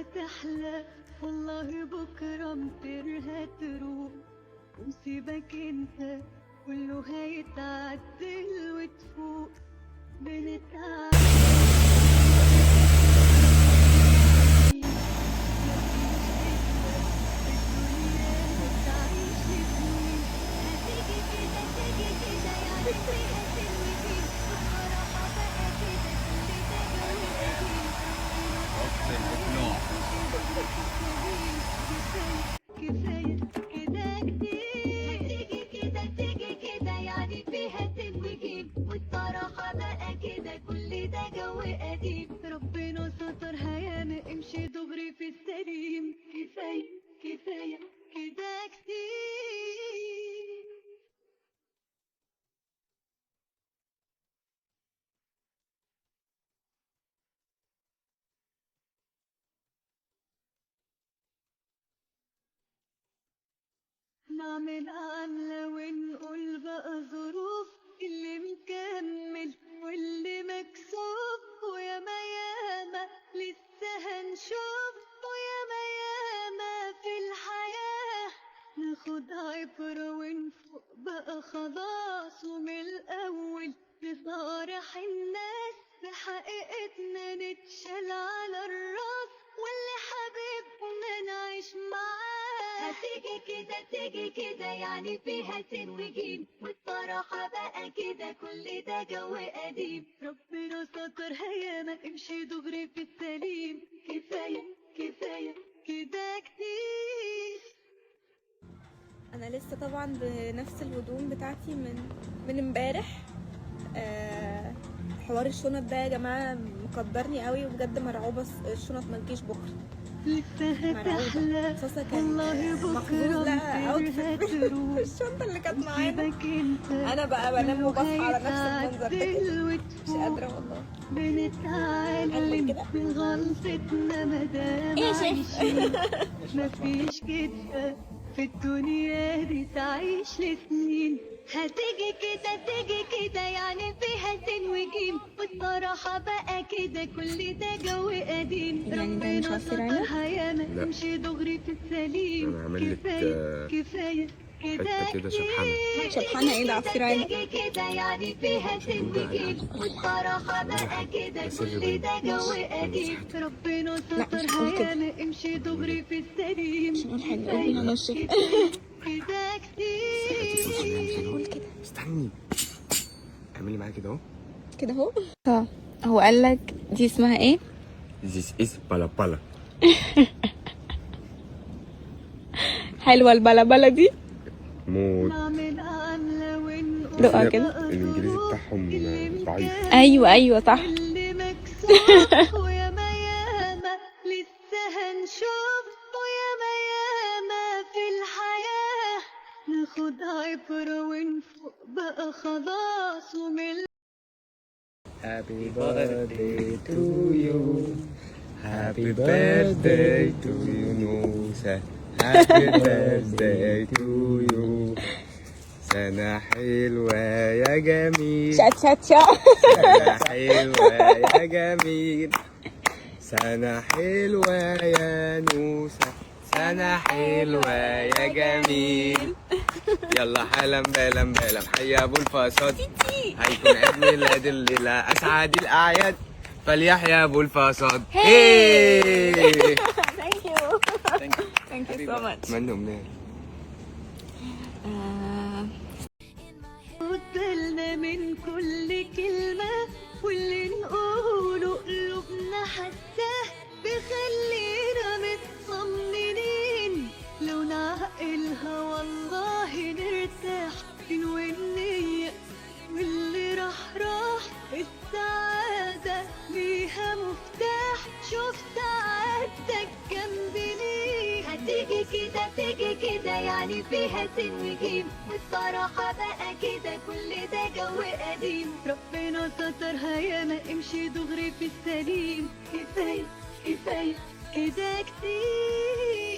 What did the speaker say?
هتحلى والله بكرة مطيرها تروح، وسيبك انت كله هيتعدل وتفوق. بنتعب كفاية كده كتير، تيجي كده يعني فيها تنوجين، والصراحة بقى كده كل ده جو قديم. ربنا سترها ياما امشي دغري في السليم. كفاية كده كتير. نعمل عملة ونقول بقى ظروف، اللي مكمل واللي مكسوف، وياما ياما لسه هنشوف، وياما ياما في الحياة. ناخد عبرة ونفوق بقى خلاص، ومن الأول نصارح الناس بحقيقتنا، نتشال على الراس، واللي حبيبنا نعيش معاه. تيجي كده يعني فيها تنوجين، والصراحة بقى كده كل ده جو قديم. ربنا سترها ياما امشي دغري في السليم. كفاية كده كتير. انا لسه طبعا بنفس الهدوم بتاعتي من امبارح. حوار الشنط ده يا جماعه مقدرني قوي، وبجد مرعوبه الشنط ما تجيش بكره. لسه هتحلى صاصة كان والله محظوظ بكرة لها اوتفيت تروح، الشنطه اللي كانت معانا. وسيبك انت انا بقى بنام وبصحى على نفس المنظر ده كده، هيتعدل مش وتفوق. قادره والله. بنتعلم كده من غلطتنا مادام ايه يا شيخ؟ عايشين. مفيش كده في الدنيا دي تعيش لسنين. تيجي كده يعني فيها تنوجين، والصراحة بقى كده كل ده جو قديم. يعني ده مش ربنا عصير عنب؟ سترها ياما لا. امشي دغري في السليم. انا عامل لك كفاية حته كده شبحانه. شبحانه ايه ده؟ عصير عنب؟ كده يعني فيها تنوجين، والصراحة بقى كده كل ده جو قديم. ربنا سترها ياما امشي دغري في السليم. مش هنقول حاجه، قول على وشك. كده كتير. قول كده استني، اعملي معايا كده اهو. كده اهو. هو قال لك دي اسمها ايه؟ This is bala bala. حلوه البلبله دي. موت. دقها كده. الانجليزي بتاعهم ضعيف. ايوه صح. اللي مكسوف وياما ياما لسه هنشوف، وياما ياما في الحياة. ناخد عبرة ونفوق بقى خلاص، ومن Happy birthday to you. Happy birthday to you نوسة. Happy birthday to you. سنة حلوة يا جميل. شات سنة حلوة يا جميل. سنة حلوة يا نوسة. سنة حلوة يا جميل. يلا حالا بالا حيا ابو الفاصات، هيكون عيد ميلاد الليلة اسعد الاعياد، فليحيا ابو الفاصات. ثانك يو سو ماتش. اتمنى امنية. قدلنا من كل كلمة، واللي نقوله قلوبنا حساه، بخلينا مطمنين. لو نعقلها والله نرتاح، ننوي النية واللي راح، السعادة ليها مفتاح. شوف سعادتك جنبني. تيجي كده يعني فيها تنوجين، والصراحة بقى كده كل ده جو قديم. ربنا سترها ياما امشي دغري في السليم. كفاية كده كتير.